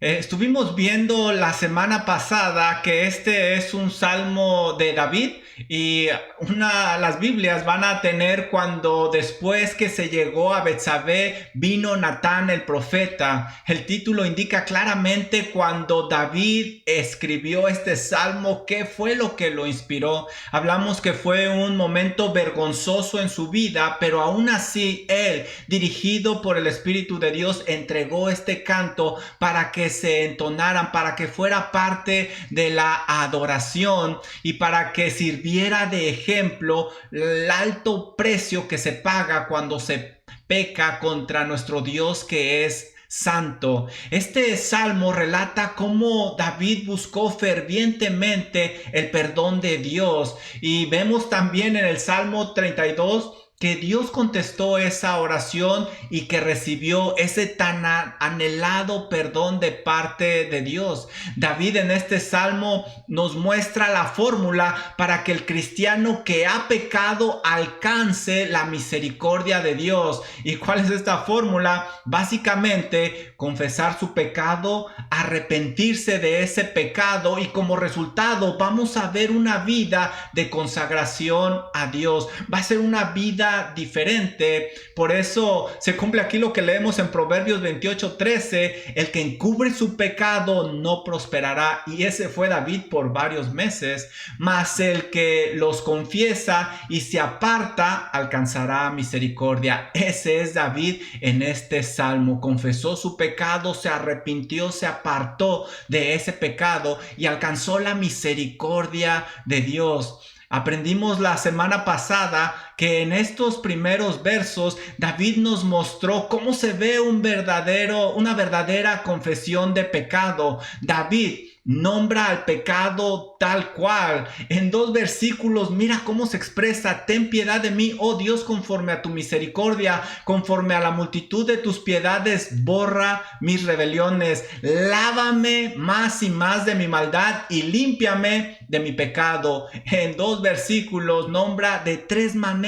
Estuvimos viendo la semana pasada que este es un salmo de David y las Biblias van a tener cuando después que se llegó a Betsabé vino Natán el profeta. El título indica claramente cuando David escribió este salmo qué fue lo que lo inspiró. Hablamos que fue un momento vergonzoso en su vida, pero aún así él, dirigido por el Espíritu de Dios, entregó este canto para que se entonaran, para que fuera parte de la adoración y para que sirviera de ejemplo el alto precio que se paga cuando se peca contra nuestro Dios que es santo. Este salmo relata cómo David buscó fervientemente el perdón de Dios, y vemos también en el Salmo 32 que Dios contestó esa oración y que recibió ese tan anhelado perdón de parte de Dios. David en este salmo nos muestra la fórmula para que el cristiano que ha pecado alcance la misericordia de Dios. ¿Y cuál es esta fórmula? Básicamente, confesar su pecado, arrepentirse de ese pecado, y como resultado vamos a ver una vida de consagración a Dios. Va a ser una vida diferente. Por eso se cumple aquí lo que leemos en Proverbios 28:13: el que encubre su pecado no prosperará. Y ese fue David por varios meses. Mas el que los confiesa y se aparta alcanzará misericordia. Ese es David en este salmo. Confesó su pecado, se arrepintió, se apartó de ese pecado y alcanzó la misericordia de Dios. Aprendimos la semana pasada que en estos primeros versos David nos mostró cómo se ve una verdadera confesión de pecado. David nombra al pecado tal cual. En 2 versículos, mira cómo se expresa: ten piedad de mí, oh Dios, conforme a tu misericordia, conforme a la multitud de tus piedades, borra mis rebeliones. Lávame más y más de mi maldad y límpiame de mi pecado. En 2 versículos nombra de 3 maneras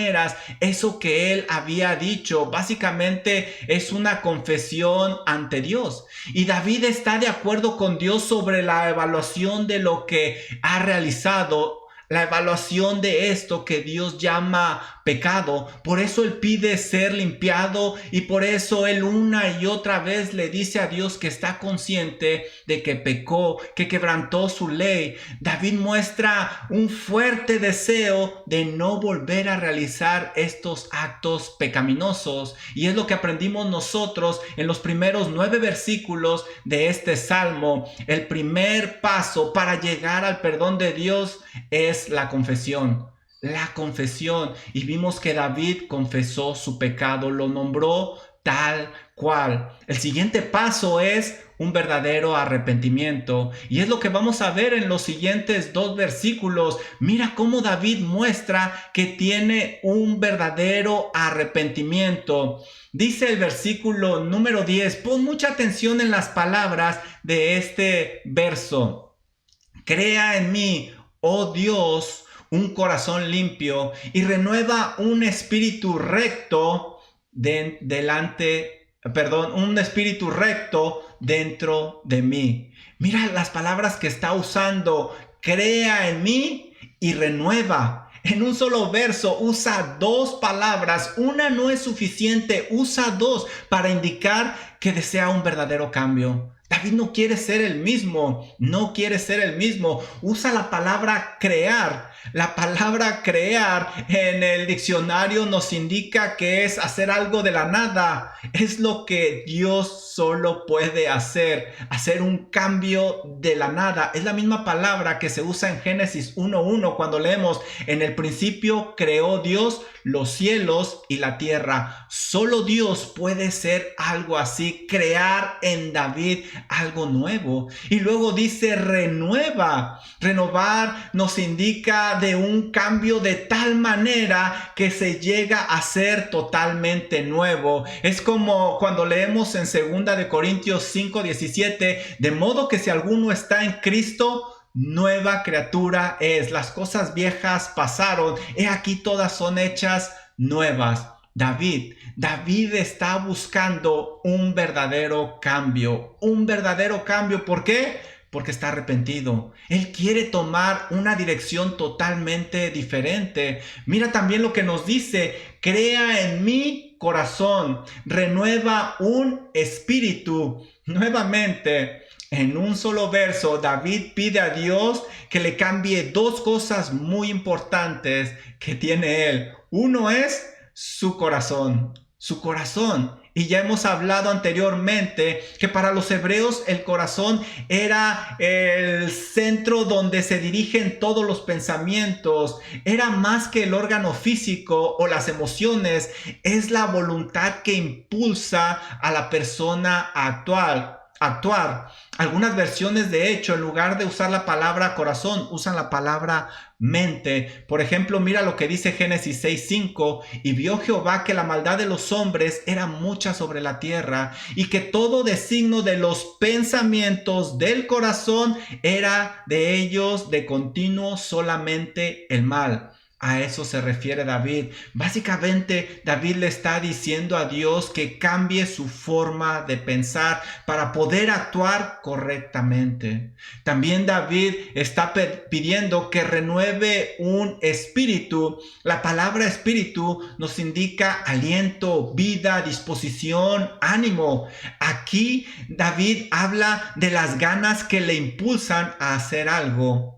eso que él había dicho. Básicamente es una confesión ante Dios. Y David está de acuerdo con Dios sobre la evaluación de lo que ha realizado, la evaluación de esto que Dios llama pecado. Por eso él pide ser limpiado, y por eso él una y otra vez le dice a Dios que está consciente de que pecó, que quebrantó su ley. David muestra un fuerte deseo de no volver a realizar estos actos pecaminosos, y es lo que aprendimos nosotros en los primeros 9 versículos de este salmo. El primer paso para llegar al perdón de Dios es la confesión. La confesión. Y vimos que David confesó su pecado, lo nombró tal cual. El siguiente paso es un verdadero arrepentimiento, y es lo que vamos a ver en los siguientes 2 versículos. Mira cómo David muestra que tiene un verdadero arrepentimiento. Dice el versículo número 10, pon mucha atención en las palabras de este verso: crea en mí, oh Dios, un corazón limpio, y renueva un espíritu recto un espíritu recto dentro de mí. Mira las palabras que está usando: crea en mí y renueva. En un solo verso usa 2 palabras. Una no es suficiente, usa 2 para indicar que desea un verdadero cambio. David no quiere ser el mismo, Usa la palabra crear. La palabra crear en el diccionario nos indica que es hacer algo de la nada. Es lo que Dios solo puede hacer un cambio de la nada. Es la misma palabra que se usa en Génesis 1:1 cuando leemos: en el principio creó Dios los cielos y la tierra. Solo Dios puede ser algo así, crear en David algo nuevo. Y luego dice renueva. Renovar nos indica de un cambio de tal manera que se llega a ser totalmente nuevo. Es como cuando leemos en 2 de Corintios 5:17: de modo que si alguno está en Cristo, nueva criatura es. Las cosas viejas pasaron, he aquí todas son hechas nuevas. David está buscando un verdadero cambio. Un verdadero cambio. ¿Por qué? Porque está arrepentido. Él quiere tomar una dirección totalmente diferente. Mira también lo que nos dice: crea en mi corazón, renueva un espíritu. Nuevamente, en un solo verso, David pide a Dios que le cambie dos cosas muy importantes que tiene él. Uno es su corazón, su corazón. Y ya hemos hablado anteriormente que para los hebreos el corazón era el centro donde se dirigen todos los pensamientos. Era más que el órgano físico o las emociones. Es la voluntad que impulsa a la persona a actuar. Algunas versiones, de hecho, en lugar de usar la palabra corazón, usan la palabra mente. Por ejemplo, mira lo que dice Génesis 6:5: y vio Jehová que la maldad de los hombres era mucha sobre la tierra, y que todo designio de los pensamientos del corazón era de ellos de continuo solamente el mal. A eso se refiere David. Básicamente, David le está diciendo a Dios que cambie su forma de pensar para poder actuar correctamente. También David está pidiendo que renueve un espíritu. La palabra espíritu nos indica aliento, vida, disposición, ánimo. Aquí David habla de las ganas que le impulsan a hacer algo.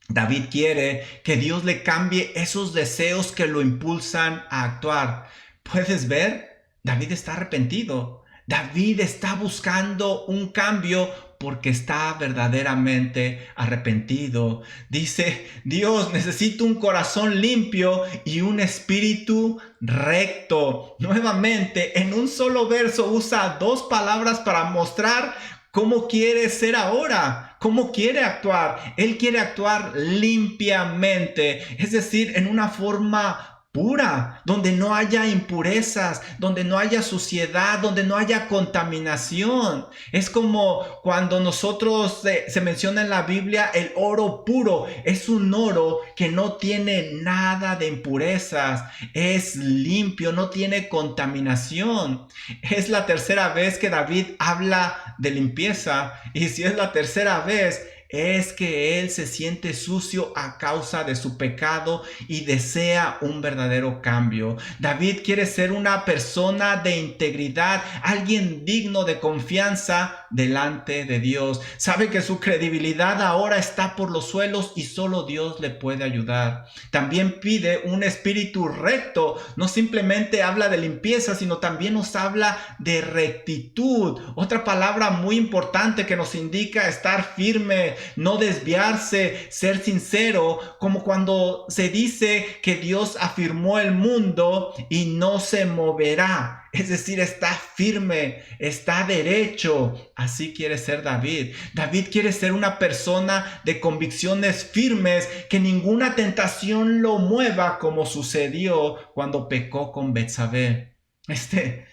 David quiere que Dios le cambie esos deseos que lo impulsan a actuar. ¿Puedes ver? David está arrepentido. David está buscando un cambio porque está verdaderamente arrepentido. Dice: Dios, necesito un corazón limpio y un espíritu recto. Nuevamente, en un solo verso usa dos palabras para mostrar cómo quiere ser ahora, cómo quiere actuar. Él quiere actuar limpiamente, es decir, en una forma pura, donde no haya impurezas, donde no haya suciedad, donde no haya contaminación. Es como cuando nosotros se menciona en la Biblia el oro puro. Es un oro que no tiene nada de impurezas, es limpio, no tiene contaminación. Es la tercera vez que David habla de limpieza, y si es la tercera vez, es que él se siente sucio a causa de su pecado y desea un verdadero cambio. David quiere ser una persona de integridad, alguien digno de confianza delante de Dios. Sabe que su credibilidad ahora está por los suelos y solo Dios le puede ayudar. También pide un espíritu recto. No simplemente habla de limpieza, sino también nos habla de rectitud. Otra palabra muy importante que nos indica estar firme, no desviarse, ser sincero, como cuando se dice que Dios afirmó el mundo y no se moverá. Es decir, está firme, está derecho. Así quiere ser David. David quiere ser una persona de convicciones firmes, que ninguna tentación lo mueva, como sucedió cuando pecó con Betsabé. Este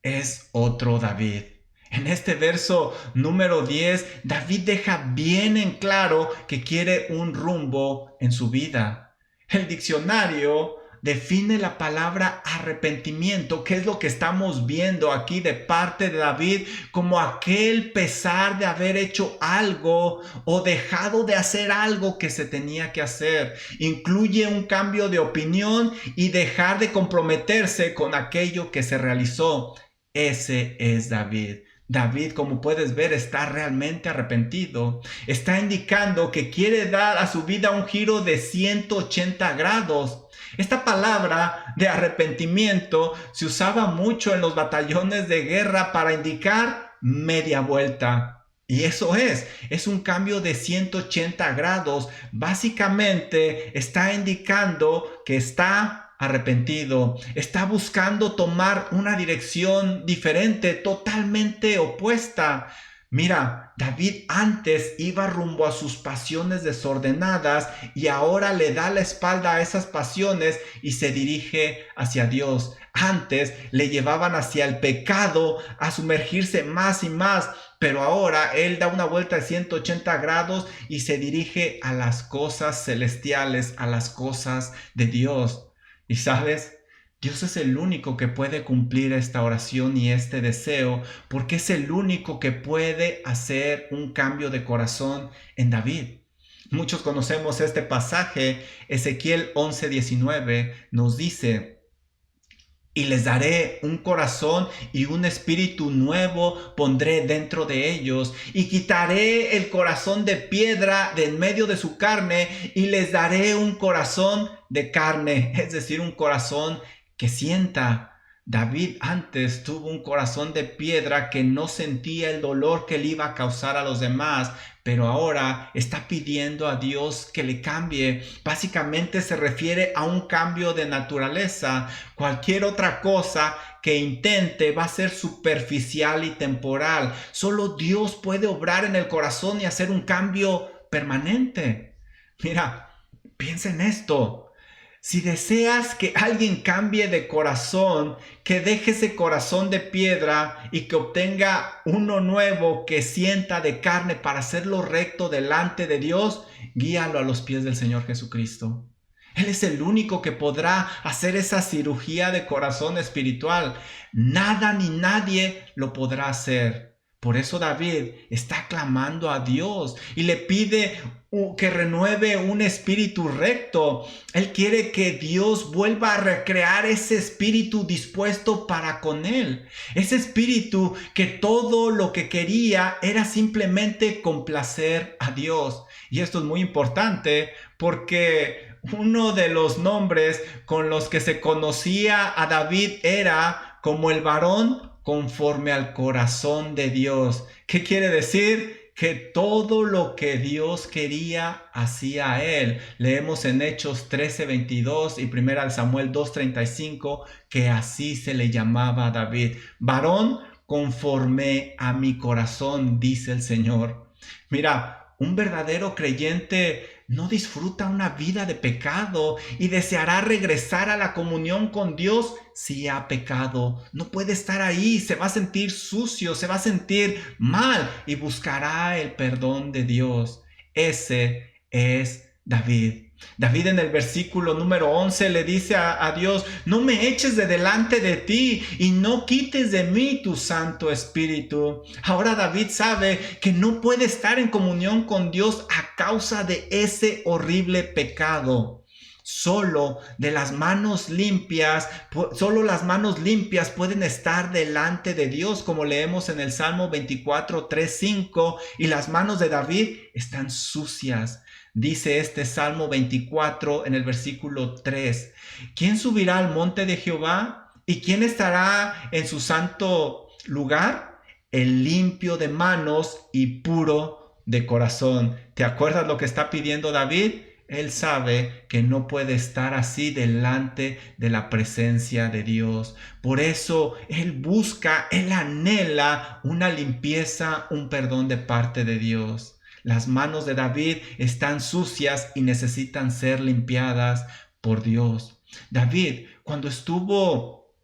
es otro David. En este verso número 10, David deja bien en claro que quiere un rumbo en su vida. El diccionario define la palabra arrepentimiento, que es lo que estamos viendo aquí de parte de David, como aquel pesar de haber hecho algo o dejado de hacer algo que se tenía que hacer. Incluye un cambio de opinión y dejar de comprometerse con aquello que se realizó. Ese es David. David, como puedes ver, está realmente arrepentido. Está indicando que quiere dar a su vida un giro de 180 grados. Esta palabra de arrepentimiento se usaba mucho en los batallones de guerra para indicar media vuelta. Y eso es un cambio de 180 grados. Básicamente está indicando que está arrepentido, está buscando tomar una dirección diferente, totalmente opuesta. Mira, David antes iba rumbo a sus pasiones desordenadas y ahora le da la espalda a esas pasiones y se dirige hacia Dios. Antes le llevaban hacia el pecado, a sumergirse más y más, pero ahora él da una vuelta de 180 grados y se dirige a las cosas celestiales, a las cosas de Dios. Y sabes, Dios es el único que puede cumplir esta oración y este deseo, porque es el único que puede hacer un cambio de corazón en David. Muchos conocemos este pasaje. Ezequiel 11:19 nos dice: y les daré un corazón y un espíritu nuevo pondré dentro de ellos, y quitaré el corazón de piedra de en medio de su carne, y les daré un corazón de carne, es decir, un corazón que sienta. David antes tuvo un corazón de piedra que no sentía el dolor que le iba a causar a los demás, pero ahora está pidiendo a Dios que le cambie. Básicamente se refiere a un cambio de naturaleza. Cualquier otra cosa que intente va a ser superficial y temporal. Solo Dios puede obrar en el corazón y hacer un cambio permanente. Mira, piensa en esto. Si deseas que alguien cambie de corazón, que deje ese corazón de piedra y que obtenga uno nuevo que sienta de carne para hacerlo recto delante de Dios, guíalo a los pies del Señor Jesucristo. Él es el único que podrá hacer esa cirugía de corazón espiritual. Nada ni nadie lo podrá hacer. Por eso David está clamando a Dios y le pide que renueve un espíritu recto. Él quiere que Dios vuelva a recrear ese espíritu dispuesto para con él. Ese espíritu que todo lo que quería era simplemente complacer a Dios. Y esto es muy importante porque uno de los nombres con los que se conocía a David era como el varón conforme al corazón de Dios. ¿Qué quiere decir? Que todo lo que Dios quería hacía él. Leemos en Hechos 13:22 y 1 Samuel 2:35 que así se le llamaba a David. Varón conforme a mi corazón, dice el Señor. Mira, un verdadero creyente no disfruta una vida de pecado y deseará regresar a la comunión con Dios si ha pecado. No puede estar ahí, se va a sentir sucio, se va a sentir mal y buscará el perdón de Dios. Ese es David. David en el versículo número 11 le dice a Dios: no me eches de delante de ti y no quites de mí tu Santo Espíritu. Ahora David sabe que no puede estar en comunión con Dios a causa de ese horrible pecado. Solo las manos limpias pueden estar delante de Dios, como leemos en el Salmo 24:3-5, y las manos de David están sucias. Dice este Salmo 24 en el versículo 3: ¿quién subirá al monte de Jehová? ¿Y quién estará en su santo lugar? El limpio de manos y puro de corazón. ¿Te acuerdas lo que está pidiendo David? Él sabe que no puede estar así delante de la presencia de Dios. Por eso él anhela una limpieza, un perdón de parte de Dios. Las manos de David están sucias y necesitan ser limpiadas por Dios. David, cuando estuvo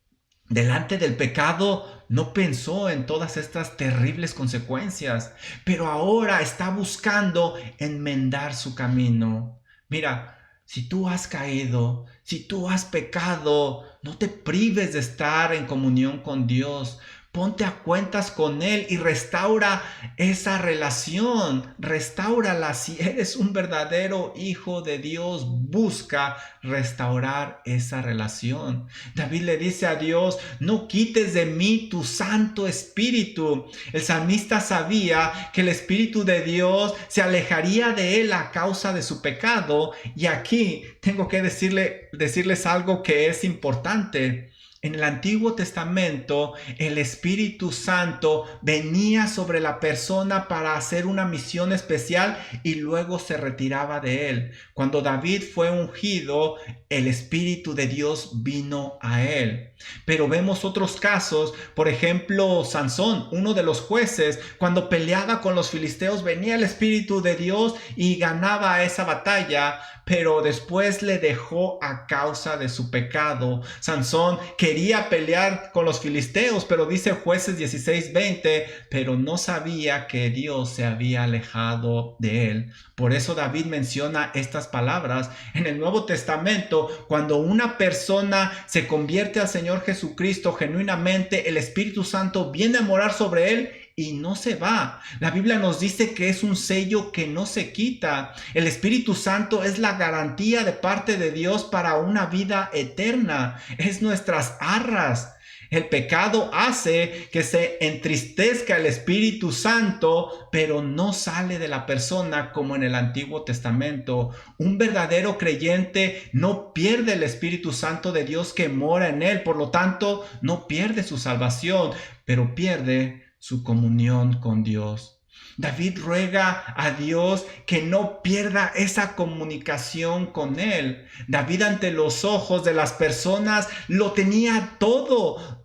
delante del pecado, no pensó en todas estas terribles consecuencias, pero ahora está buscando enmendar su camino. Mira, si tú has caído, si tú has pecado, no te prives de estar en comunión con Dios. Ponte a cuentas con Él y restaura esa relación. Restáurala. Si eres un verdadero hijo de Dios, busca restaurar esa relación. David le dice a Dios: no quites de mí tu Santo Espíritu. El salmista sabía que el Espíritu de Dios se alejaría de él a causa de su pecado. Y aquí tengo que decirles algo que es importante. En el Antiguo Testamento, el Espíritu Santo venía sobre la persona para hacer una misión especial y luego se retiraba de él. Cuando David fue ungido, el Espíritu de Dios vino a él. Pero vemos otros casos, por ejemplo, Sansón, uno de los jueces, cuando peleaba con los filisteos, venía el Espíritu de Dios y ganaba esa batalla, pero después le dejó a causa de su pecado. Sansón quería quería pelear con los filisteos, pero dice Jueces 16:20, pero no sabía que Dios se había alejado de él. Por eso David menciona estas palabras en el Nuevo Testamento. Cuando una persona se convierte al Señor Jesucristo genuinamente, el Espíritu Santo viene a morar sobre él y no se va. La Biblia nos dice que es un sello que no se quita. El Espíritu Santo es la garantía de parte de Dios para una vida eterna. Es nuestras arras. El pecado hace que se entristezca el Espíritu Santo, pero no sale de la persona como en el Antiguo Testamento. Un verdadero creyente no pierde el Espíritu Santo de Dios que mora en él. Por lo tanto, no pierde su salvación, pero pierde su comunión con Dios. David ruega a Dios que no pierda esa comunicación con él. David, ante los ojos de las personas, lo tenía todo,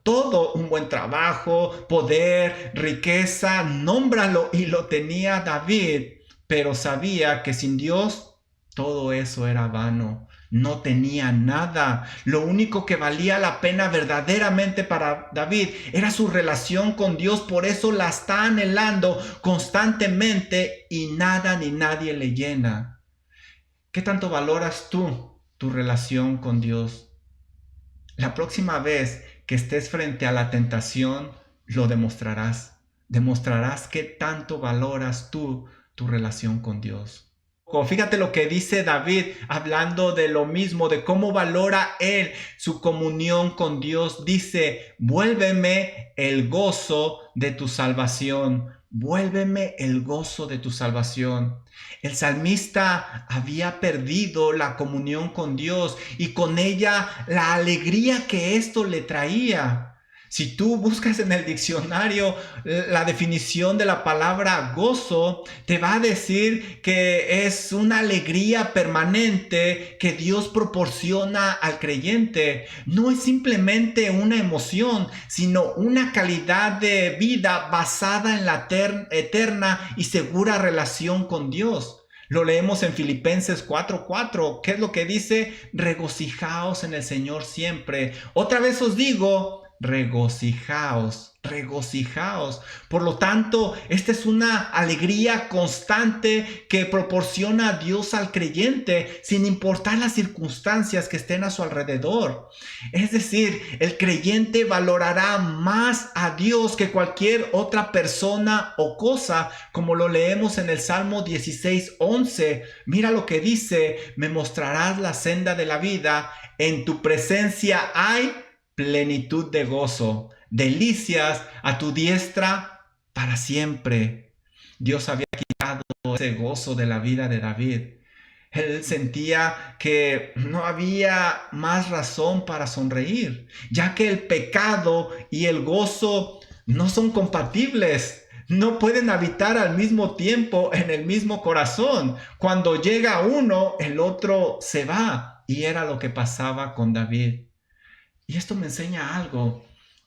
un buen trabajo, poder, riqueza, nómbralo, y lo tenía David, pero sabía que sin Dios todo eso era vano. No tenía nada. Lo único que valía la pena verdaderamente para David era su relación con Dios. Por eso la está anhelando constantemente y nada ni nadie le llena. ¿Qué tanto valoras tú tu relación con Dios? La próxima vez que estés frente a la tentación, lo demostrarás. Demostrarás qué tanto valoras tú tu relación con Dios. Fíjate lo que dice David hablando de lo mismo, de cómo valora él su comunión con Dios. Dice, vuélveme el gozo de tu salvación. Vuélveme el gozo de tu salvación. El salmista había perdido la comunión con Dios y con ella la alegría que esto le traía. Si tú buscas en el diccionario la definición de la palabra gozo, te va a decir que es una alegría permanente que Dios proporciona al creyente. No es simplemente una emoción, sino una calidad de vida basada en la eterna y segura relación con Dios. Lo leemos en Filipenses 4:4. ¿Qué es lo que dice? Regocijaos en el Señor siempre. Otra vez os digo, regocijaos, regocijaos. Por lo tanto, esta es una alegría constante que proporciona Dios al creyente, sin importar las circunstancias que estén a su alrededor. Es decir, el creyente valorará más a Dios que cualquier otra persona o cosa, como lo leemos en el Salmo 16:11. Mira lo que dice: me mostrarás la senda de la vida, en tu presencia hay plenitud de gozo, delicias a tu diestra para siempre. Dios había quitado ese gozo de la vida de David. Él sentía que no había más razón para sonreír, ya que el pecado y el gozo no son compatibles. No pueden habitar al mismo tiempo en el mismo corazón. Cuando llega uno, el otro se va. Y era lo que pasaba con David. Y esto me enseña algo.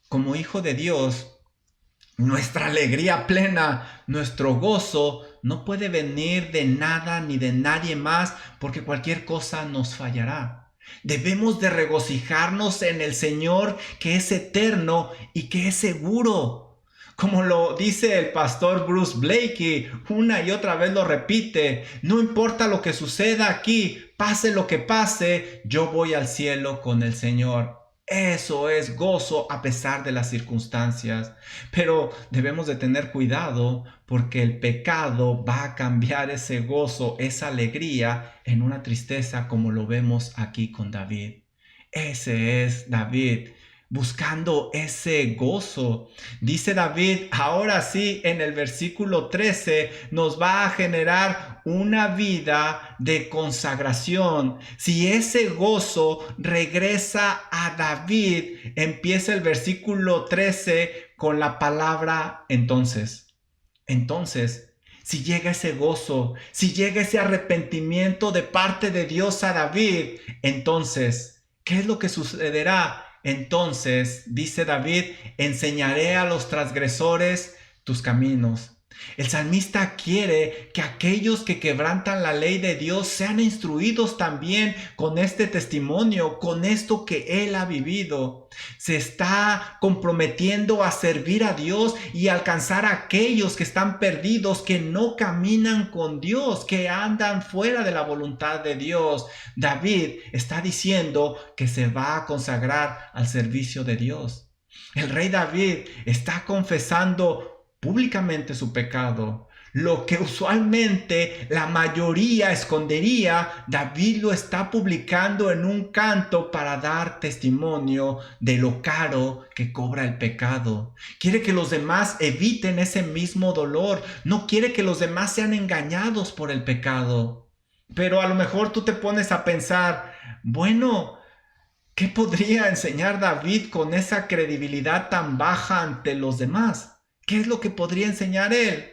Como hijo de Dios, nuestra alegría plena, nuestro gozo, no puede venir de nada ni de nadie más, porque cualquier cosa nos fallará. Debemos de regocijarnos en el Señor, que es eterno y que es seguro. Como lo dice el pastor Bruce Blakey, una y otra vez lo repite: no importa lo que suceda aquí, pase lo que pase, yo voy al cielo con el Señor. Eso es gozo a pesar de las circunstancias. Pero debemos de tener cuidado, porque el pecado va a cambiar ese gozo, esa alegría, en una tristeza, como lo vemos aquí con David. Ese es David, buscando ese gozo. Dice David, ahora sí, en el versículo 13, nos va a generar una vida de consagración. Si ese gozo regresa a David, empieza el versículo 13 con la palabra entonces. Entonces, si llega ese gozo, si llega ese arrepentimiento de parte de Dios a David, entonces, ¿qué es lo que sucederá? Entonces, dice David, enseñaré a los transgresores tus caminos. El salmista quiere que aquellos que quebrantan la ley de Dios sean instruidos también con este testimonio, con esto que él ha vivido. Se está comprometiendo a servir a Dios y alcanzar a aquellos que están perdidos, que no caminan con Dios, que andan fuera de la voluntad de Dios. David está diciendo que se va a consagrar al servicio de Dios. El rey David está confesando públicamente su pecado. Lo que usualmente la mayoría escondería, David lo está publicando en un canto para dar testimonio de lo caro que cobra el pecado. Quiere que los demás eviten ese mismo dolor. No quiere que los demás sean engañados por el pecado. Pero a lo mejor tú te pones a pensar, bueno, ¿qué podría enseñar David con esa credibilidad tan baja ante los demás? ¿Qué es lo que podría enseñar él?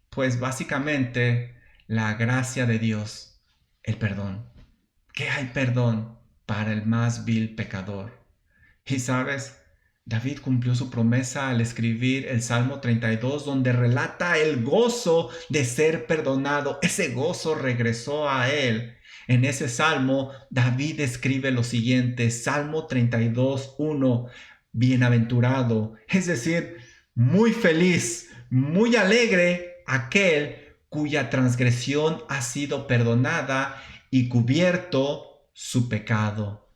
Pues básicamente la gracia de Dios, el perdón. Que hay perdón para el más vil pecador. Y sabes, David cumplió su promesa al escribir el Salmo 32, donde relata el gozo de ser perdonado. Ese gozo regresó a él. En ese salmo, David escribe lo siguiente, Salmo 32, 1, bienaventurado, es decir, muy feliz, muy alegre aquel cuya transgresión ha sido perdonada y cubierto su pecado.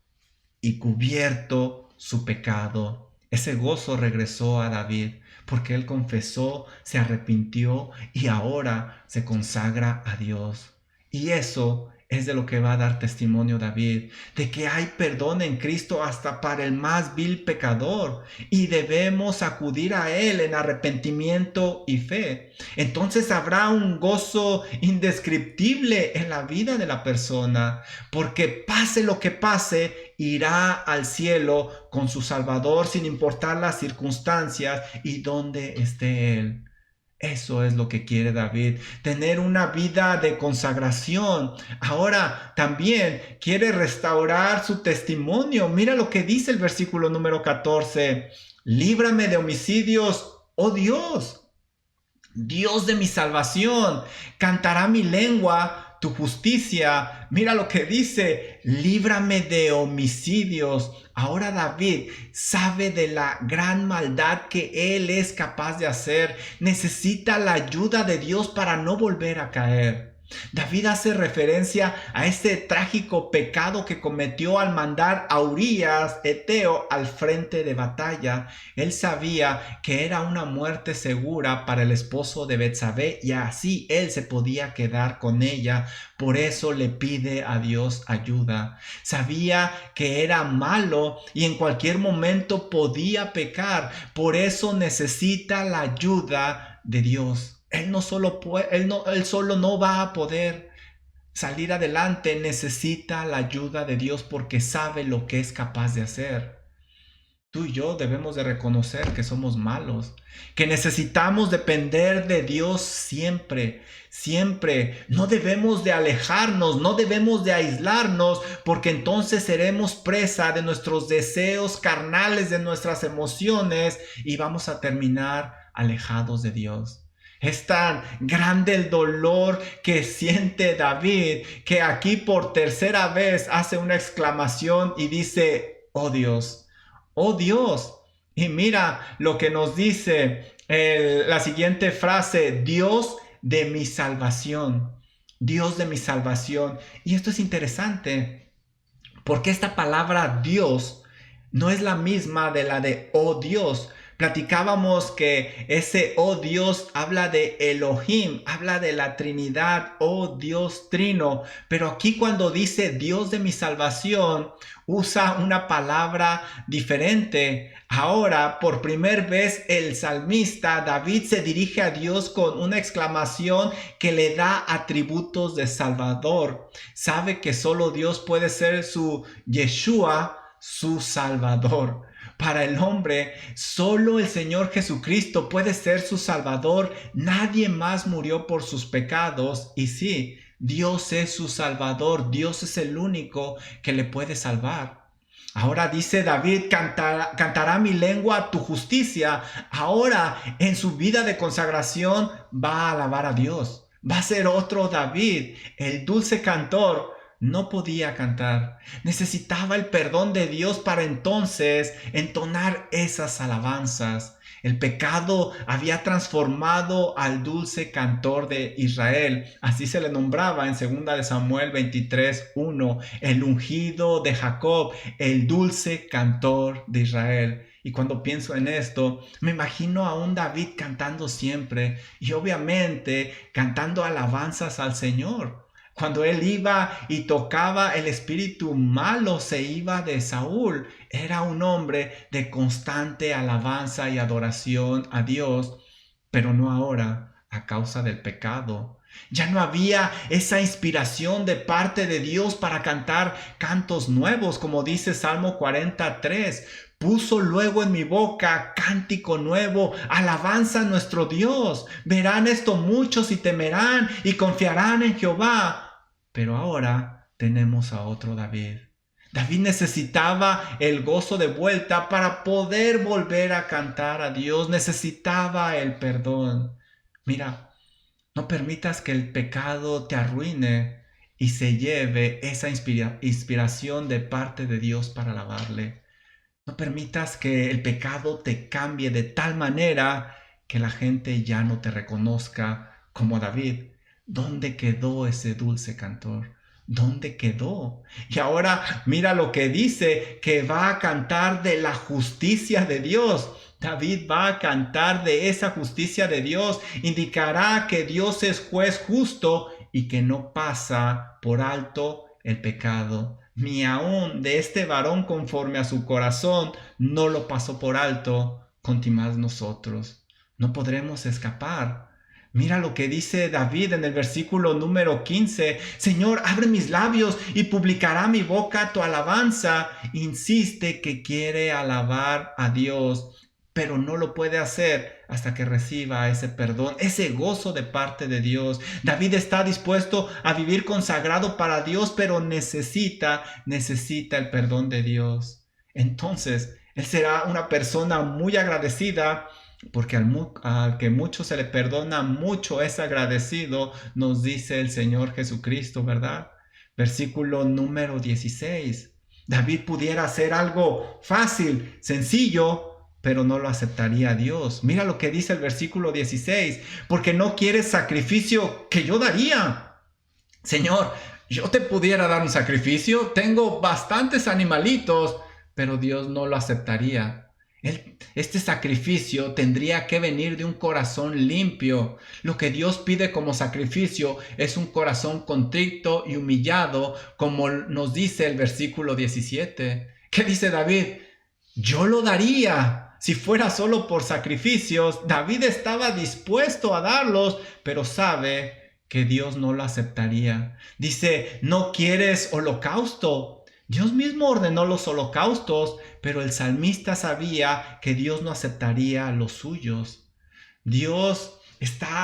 Y cubierto su pecado. Ese gozo regresó a David porque él confesó, se arrepintió y ahora se consagra a Dios. Y eso es de lo que va a dar testimonio David, de que hay perdón en Cristo hasta para el más vil pecador y debemos acudir a Él en arrepentimiento y fe. Entonces habrá un gozo indescriptible en la vida de la persona, porque pase lo que pase, irá al cielo con su Salvador sin importar las circunstancias y dónde esté Él. Eso es lo que quiere David, tener una vida de consagración. Ahora también quiere restaurar su testimonio. Mira lo que dice el versículo número 14. Líbrame de homicidios, oh Dios, Dios de mi salvación. Cantará mi lengua tu justicia. Mira lo que dice, líbrame de homicidios. Ahora David sabe de la gran maldad que él es capaz de hacer. Necesita la ayuda de Dios para no volver a caer. David hace referencia a ese trágico pecado que cometió al mandar a Urías Eteo al frente de batalla. Él sabía que era una muerte segura para el esposo de Betsabé y así él se podía quedar con ella. Por eso le pide a Dios ayuda. Sabía que era malo y en cualquier momento podía pecar. Por eso necesita la ayuda de Dios. Él solo no va a poder salir adelante. Necesita la ayuda de Dios porque sabe lo que es capaz de hacer. Tú y yo debemos de reconocer que somos malos, que necesitamos depender de Dios siempre, siempre. No debemos de alejarnos, no debemos de aislarnos, porque entonces seremos presa de nuestros deseos carnales, de nuestras emociones y vamos a terminar alejados de Dios. Es tan grande el dolor que siente David que aquí por tercera vez hace una exclamación y dice, oh Dios, oh Dios. Y mira lo que nos dice la siguiente frase, Dios de mi salvación, Dios de mi salvación. Y esto es interesante porque esta palabra Dios no es la misma de la de oh Dios. Platicábamos que ese oh Dios habla de Elohim, habla de la Trinidad, oh Dios trino. Pero aquí cuando dice Dios de mi salvación, usa una palabra diferente. Ahora, por primera vez, el salmista David se dirige a Dios con una exclamación que le da atributos de Salvador. Sabe que solo Dios puede ser su Yeshua, su Salvador. Para el hombre, solo el Señor Jesucristo puede ser su Salvador. Nadie más murió por sus pecados. Y sí, Dios es su Salvador. Dios es el único que le puede salvar. Ahora dice David, cantará mi lengua tu justicia. Ahora en su vida de consagración va a alabar a Dios. Va a ser otro David, el dulce cantor. No podía cantar. Necesitaba el perdón de Dios para entonces entonar esas alabanzas. El pecado había transformado al dulce cantor de Israel. Así se le nombraba en 2 de Samuel 23:1, el ungido de Jacob, el dulce cantor de Israel. Y cuando pienso en esto, me imagino a un David cantando siempre y obviamente cantando alabanzas al Señor. Cuando él iba y tocaba, el espíritu malo se iba de Saúl. Era un hombre de constante alabanza y adoración a Dios, pero no ahora, a causa del pecado. Ya no había esa inspiración de parte de Dios para cantar cantos nuevos, como dice Salmo 43. Puso luego en mi boca cántico nuevo, alabanza a nuestro Dios. Verán esto muchos y temerán y confiarán en Jehová. Pero ahora tenemos a otro David. David necesitaba el gozo de vuelta para poder volver a cantar a Dios. Necesitaba el perdón. Mira, no permitas que el pecado te arruine y se lleve esa inspiración de parte de Dios para alabarle. No permitas que el pecado te cambie de tal manera que la gente ya no te reconozca como David. ¿Dónde quedó ese dulce cantor? ¿Dónde quedó? Y ahora mira lo que dice, que va a cantar de la justicia de Dios. David va a cantar de esa justicia de Dios. Indicará que Dios es juez justo y que no pasa por alto el pecado. Ni aun de este varón conforme a su corazón no lo pasó por alto, contra más nosotros. No podremos escapar. Mira lo que dice David en el versículo número 15. Señor, abre mis labios y publicará mi boca tu alabanza. Insiste que quiere alabar a Dios, pero no lo puede hacer hasta que reciba ese perdón, ese gozo de parte de Dios. David está dispuesto a vivir consagrado para Dios, pero necesita el perdón de Dios. Entonces, él será una persona muy agradecida, porque al que mucho se le perdona, mucho es agradecido, nos dice el Señor Jesucristo, ¿verdad? Versículo número 16. David pudiera hacer algo fácil, sencillo, pero no lo aceptaría Dios. Mira lo que dice el versículo 16. Porque no quieres sacrificio que yo daría. Señor, yo te pudiera dar un sacrificio. Tengo bastantes animalitos, pero Dios no lo aceptaría. Este sacrificio tendría que venir de un corazón limpio. Lo que Dios pide como sacrificio es un corazón contrito y humillado, como nos dice el versículo 17. ¿Qué dice David? Yo lo daría. Si fuera solo por sacrificios, David estaba dispuesto a darlos, pero sabe que Dios no lo aceptaría. Dice, ¿no quieres holocausto? Dios mismo ordenó los holocaustos, pero el salmista sabía que Dios no aceptaría los suyos. Dios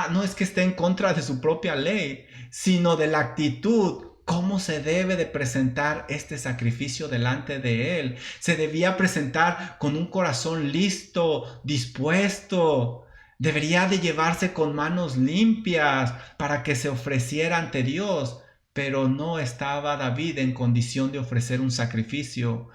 no es que esté en contra de su propia ley, sino de la actitud, cómo se debe de presentar este sacrificio delante de Él. Se debía presentar con un corazón listo, dispuesto. Debería de llevarse con manos limpias para que se ofreciera ante Dios. Pero no estaba David en condición de ofrecer un sacrificio.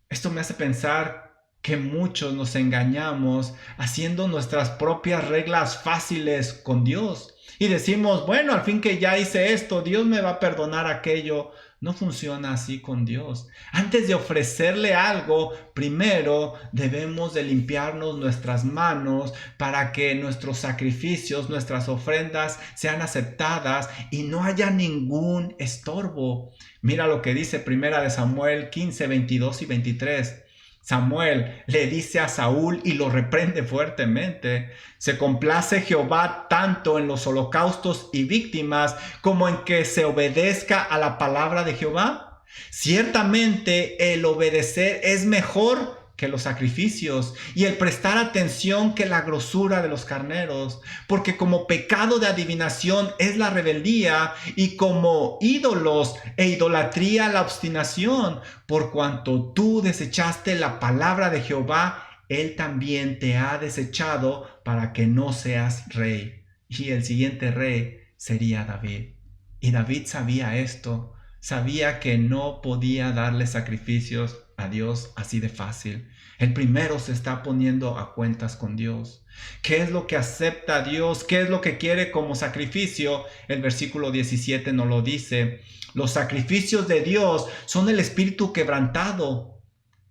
Esto me hace pensar que muchos nos engañamos haciendo nuestras propias reglas fáciles con Dios. Y decimos, bueno, al fin que ya hice esto, Dios me va a perdonar aquello. No funciona así con Dios. Antes de ofrecerle algo, primero debemos de limpiarnos nuestras manos para que nuestros sacrificios, nuestras ofrendas sean aceptadas y no haya ningún estorbo. Mira lo que dice 1 Samuel 15, 22 y 23. Samuel le dice a Saúl y lo reprende fuertemente. Se complace Jehová tanto en los holocaustos y víctimas como en que se obedezca a la palabra de Jehová. Ciertamente el obedecer es mejor que los sacrificios, y el prestar atención que la grosura de los carneros, porque como pecado de adivinación es la rebeldía, y como ídolos e idolatría la obstinación, por cuanto tú desechaste la palabra de Jehová, él también te ha desechado para que no seas rey. Y el siguiente rey sería David. Y David sabía esto, sabía que no podía darle sacrificios a Dios así de fácil. El primero se está poniendo a cuentas con Dios. ¿Qué es lo que acepta Dios? ¿Qué es lo que quiere como sacrificio? El versículo 17 nos lo dice. Los sacrificios de Dios son el espíritu quebrantado.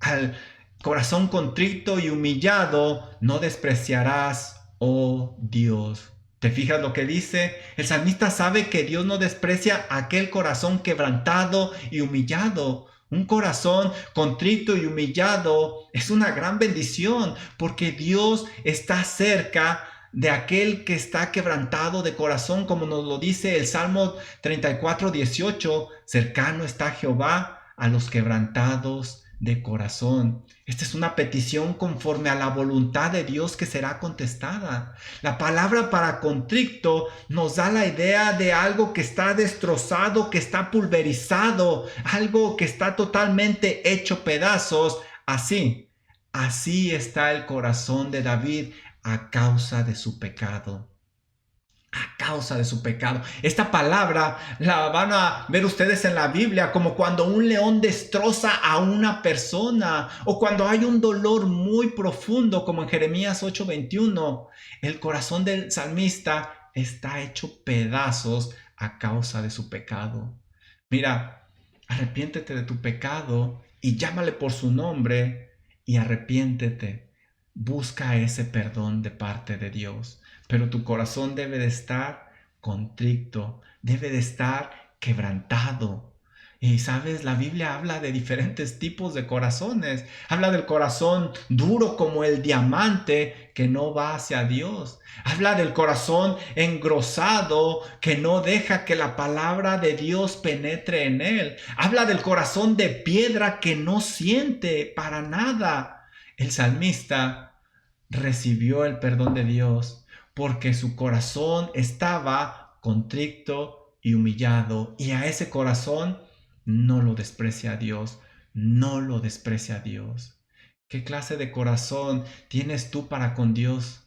Al corazón contrito y humillado no despreciarás, oh Dios. ¿Te fijas lo que dice? El salmista sabe que Dios no desprecia aquel corazón quebrantado y humillado. Un corazón contrito y humillado es una gran bendición porque Dios está cerca de aquel que está quebrantado de corazón, como nos lo dice el Salmo 34:18. Cercano está Jehová a los quebrantados de corazón. Esta es una petición conforme a la voluntad de Dios que será contestada. La palabra para contrito nos da la idea de algo que está destrozado, que está pulverizado, algo que está totalmente hecho pedazos. Así está el corazón de David a causa de su pecado. A causa de su pecado. Esta palabra la van a ver ustedes en la Biblia como cuando un león destroza a una persona o cuando hay un dolor muy profundo como en Jeremías 8:21. El corazón del salmista está hecho pedazos a causa de su pecado. Mira, arrepiéntete de tu pecado y llámale por su nombre y arrepiéntete. Busca ese perdón de parte de Dios. Pero tu corazón debe de estar contrito, debe de estar quebrantado. Y sabes, la Biblia habla de diferentes tipos de corazones. Habla del corazón duro como el diamante que no va hacia Dios. Habla del corazón engrosado que no deja que la palabra de Dios penetre en él. Habla del corazón de piedra que no siente para nada. El salmista recibió el perdón de Dios porque su corazón estaba contrito y humillado, y a ese corazón no lo desprecia Dios, no lo desprecia Dios. ¿Qué clase de corazón tienes tú para con Dios?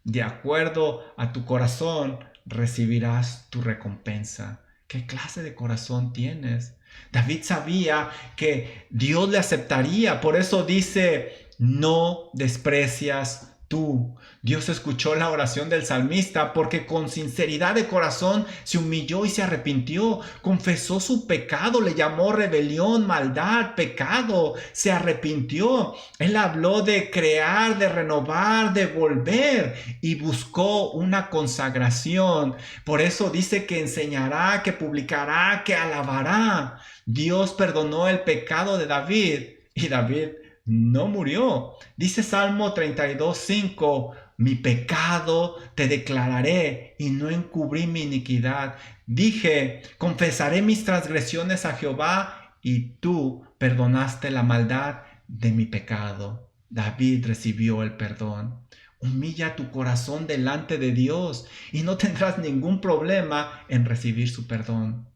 De acuerdo a tu corazón recibirás tu recompensa. ¿Qué clase de corazón tienes? David sabía que Dios le aceptaría, por eso dice, no desprecias tú. Dios escuchó la oración del salmista porque con sinceridad de corazón se humilló y se arrepintió. Confesó su pecado, le llamó rebelión, maldad, pecado. Se arrepintió. Él habló de crear, de renovar, de volver y buscó una consagración. Por eso dice que enseñará, que publicará, que alabará. Dios perdonó el pecado de David y David no murió. Dice Salmo 32:5, mi pecado te declararé y no encubrí mi iniquidad. Dije, confesaré mis transgresiones a Jehová y tú perdonaste la maldad de mi pecado. David recibió el perdón. Humilla tu corazón delante de Dios y no tendrás ningún problema en recibir su perdón.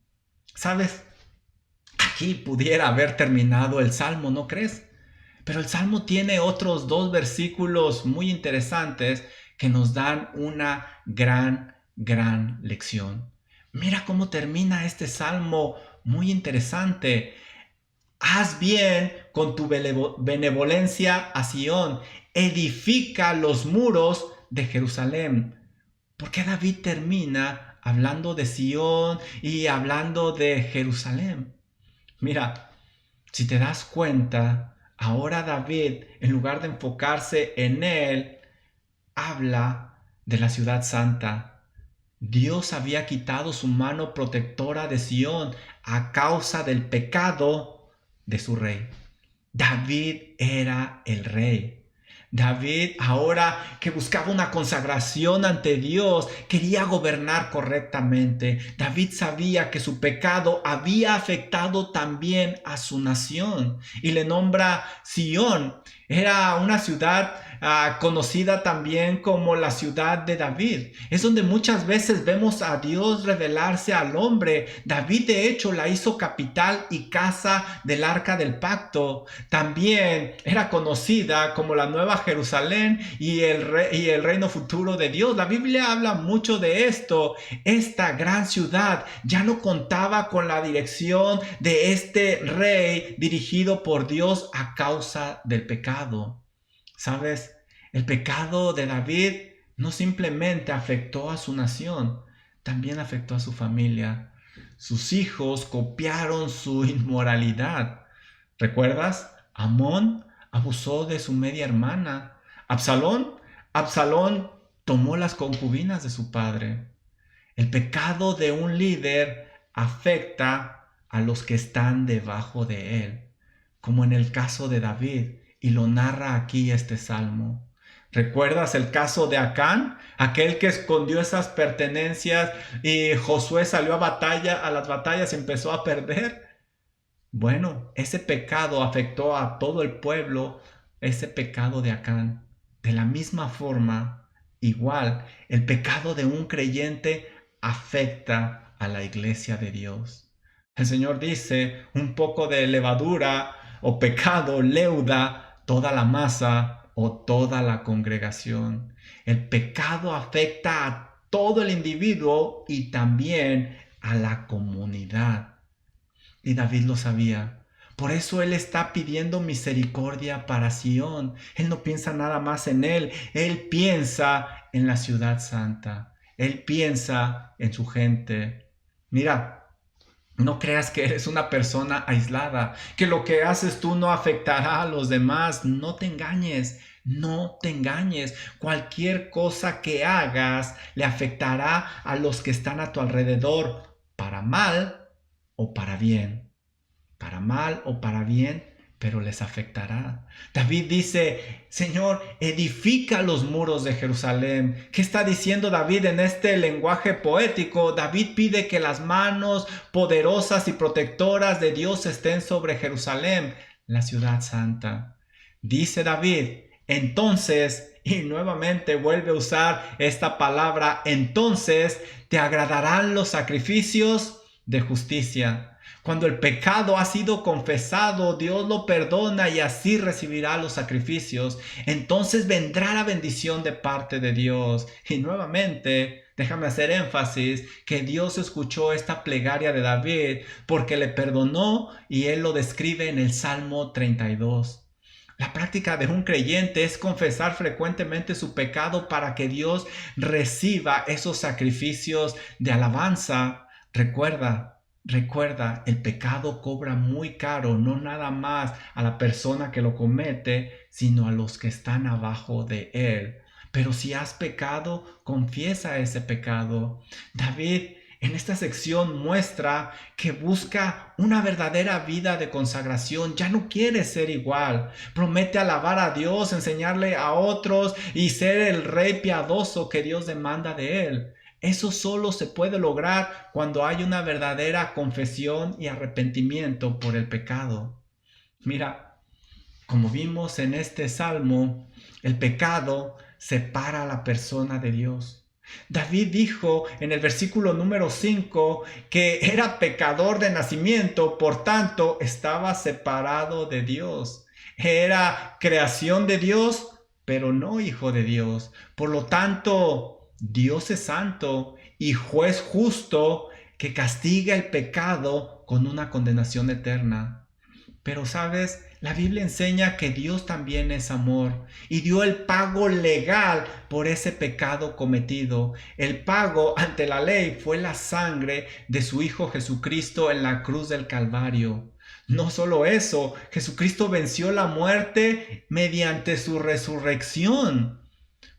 ¿Sabes? Aquí pudiera haber terminado el Salmo, ¿no crees? Pero el Salmo tiene otros 2 versículos muy interesantes que nos dan una gran lección. Mira cómo termina este Salmo muy interesante. Haz bien con tu benevolencia a Sión. Edifica los muros de Jerusalén. ¿Por qué David termina hablando de Sión y hablando de Jerusalén? Mira, si te das cuenta, ahora David, en lugar de enfocarse en él, habla de la ciudad santa. Dios había quitado su mano protectora de Sión a causa del pecado de su rey. David era el rey. David, ahora que buscaba una consagración ante Dios, quería gobernar correctamente. David sabía que su pecado había afectado también a su nación y le nombra Sión. Era una ciudad conocida también como la ciudad de David. Es donde muchas veces vemos a Dios revelarse al hombre. David de hecho la hizo capital y casa del arca del pacto. También era conocida como la Nueva Jerusalén y el reino futuro de Dios. La Biblia habla mucho de esto. Esta gran ciudad ya no contaba con la dirección de este rey dirigido por Dios a causa del pecado. ¿Sabes? El pecado de David no simplemente afectó a su nación, también afectó a su familia. Sus hijos copiaron su inmoralidad. ¿Recuerdas? Amón abusó de su media hermana. Absalón tomó las concubinas de su padre. El pecado de un líder afecta a los que están debajo de él, como en el caso de David, y lo narra aquí este salmo. ¿Recuerdas el caso de Acán? Aquel que escondió esas pertenencias y Josué salió a las batallas y empezó a perder. Bueno, ese pecado afectó a todo el pueblo, ese pecado de Acán. De la misma forma, igual, el pecado de un creyente afecta a la iglesia de Dios. El Señor dice, un poco de levadura o pecado leuda toda la masa o toda la congregación. El pecado afecta a todo el individuo y también a la comunidad. Y David lo sabía. Por eso él está pidiendo misericordia para Sión. Él no piensa nada más en él. Él piensa en la ciudad santa. Él piensa en su gente. Mira, no creas que eres una persona aislada, que lo que haces tú no afectará a los demás. No te engañes. No te engañes. Cualquier cosa que hagas le afectará a los que están a tu alrededor, para mal o para bien, para mal o para bien, pero les afectará. David dice, Señor, edifica los muros de Jerusalén. ¿Qué está diciendo David en este lenguaje poético? David pide que las manos poderosas y protectoras de Dios estén sobre Jerusalén, la ciudad santa. Dice David, entonces, y nuevamente vuelve a usar esta palabra, entonces te agradarán los sacrificios de justicia. Cuando el pecado ha sido confesado, Dios lo perdona y así recibirá los sacrificios. Entonces vendrá la bendición de parte de Dios. Y nuevamente, déjame hacer énfasis que Dios escuchó esta plegaria de David porque le perdonó y él lo describe en el Salmo 32. La práctica de un creyente es confesar frecuentemente su pecado para que Dios reciba esos sacrificios de alabanza. Recuerda, el pecado cobra muy caro, no nada más a la persona que lo comete, sino a los que están abajo de él. Pero si has pecado, confiesa ese pecado. David en esta sección muestra que busca una verdadera vida de consagración. Ya no quiere ser igual. Promete alabar a Dios, enseñarle a otros y ser el rey piadoso que Dios demanda de él. Eso solo se puede lograr cuando hay una verdadera confesión y arrepentimiento por el pecado. Mira, como vimos en este salmo, el pecado separa a la persona de Dios. David dijo en el versículo número 5 que era pecador de nacimiento, por tanto estaba separado de Dios. Era creación de Dios, pero no hijo de Dios. Por lo tanto, Dios es santo y juez justo que castiga el pecado con una condenación eterna. Pero sabes, la Biblia enseña que Dios también es amor y dio el pago legal por ese pecado cometido. El pago ante la ley fue la sangre de su Hijo Jesucristo en la cruz del Calvario. No solo eso, Jesucristo venció la muerte mediante su resurrección.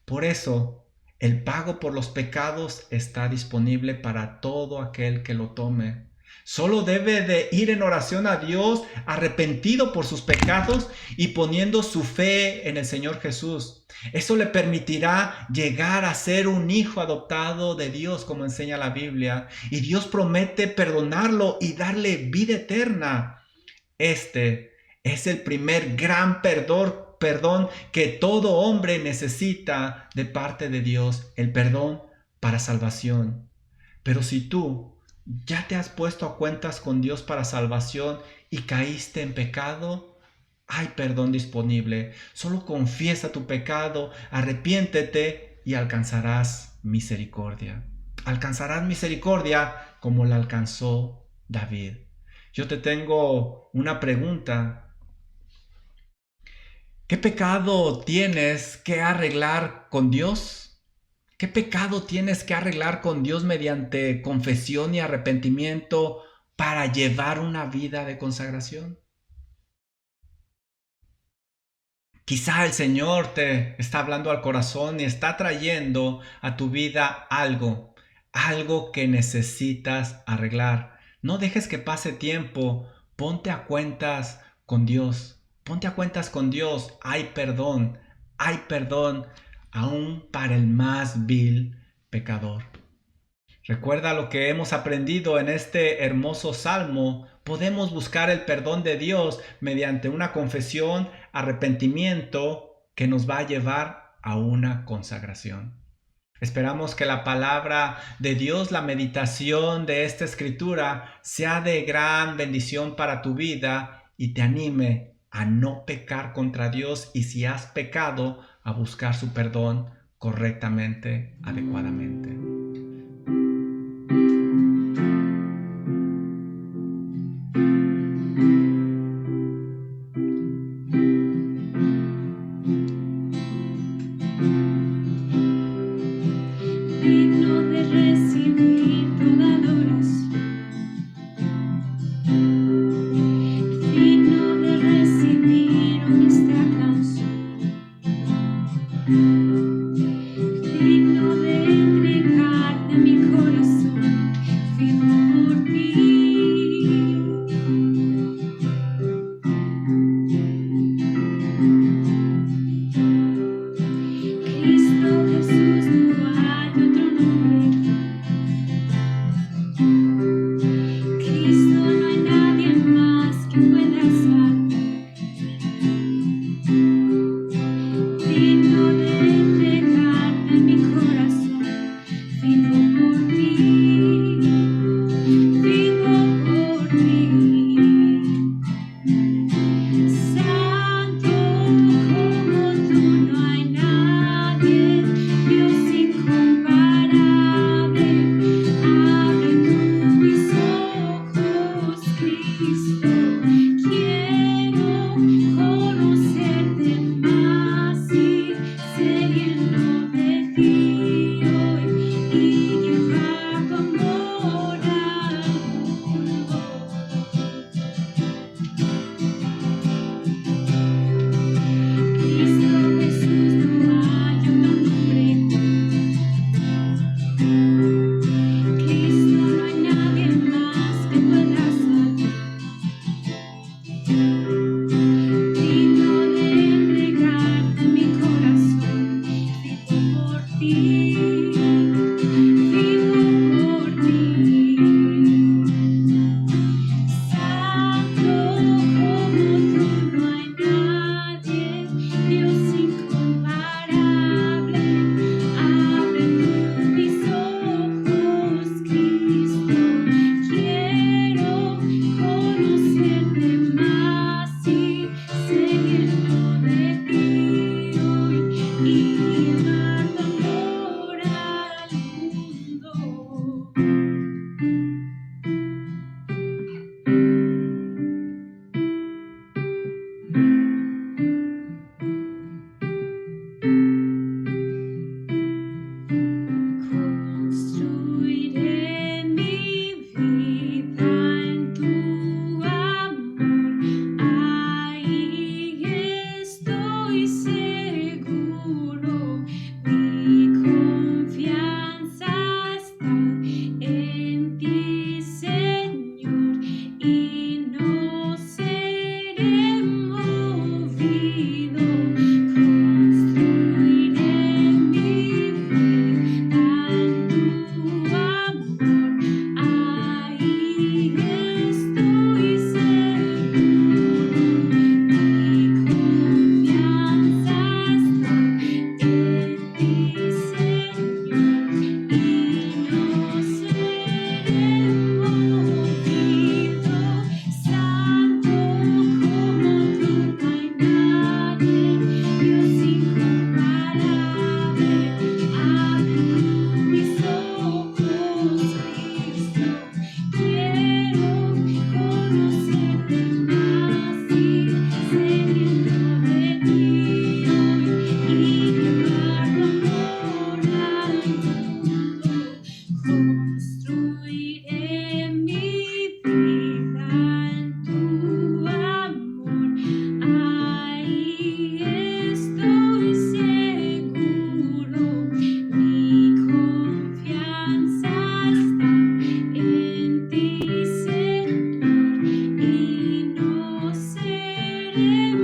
Por eso, el pago por los pecados está disponible para todo aquel que lo tome. Solo debe de ir en oración a Dios, arrepentido por sus pecados y poniendo su fe en el Señor Jesús. Eso le permitirá llegar a ser un hijo adoptado de Dios, como enseña la Biblia. Y Dios promete perdonarlo y darle vida eterna. Este es el primer gran perdón que todo hombre necesita de parte de Dios, el perdón para salvación. Pero si tú ya te has puesto a cuentas con Dios para salvación y caíste en pecado, hay perdón disponible. Solo confiesa tu pecado, arrepiéntete y alcanzarás misericordia. Alcanzarás misericordia como la alcanzó David. Yo te tengo una pregunta. ¿Qué pecado tienes que arreglar con Dios? ¿Qué pecado tienes que arreglar con Dios mediante confesión y arrepentimiento para llevar una vida de consagración? Quizá el Señor te está hablando al corazón y está trayendo a tu vida algo que necesitas arreglar. No dejes que pase tiempo, ponte a cuentas con Dios. Ponte a cuentas con Dios. Hay perdón aún para el más vil pecador. Recuerda lo que hemos aprendido en este hermoso salmo. Podemos buscar el perdón de Dios mediante una confesión, arrepentimiento que nos va a llevar a una consagración. Esperamos que la palabra de Dios, la meditación de esta escritura, sea de gran bendición para tu vida y te anime a no pecar contra Dios y si has pecado, a buscar su perdón correctamente, adecuadamente. Digno de recibir toda adoración, digno de recibir esta canción, digno de entregarte mi corazón, vivo por ti. Cristo Jesús, no hay otro nombre. Llévame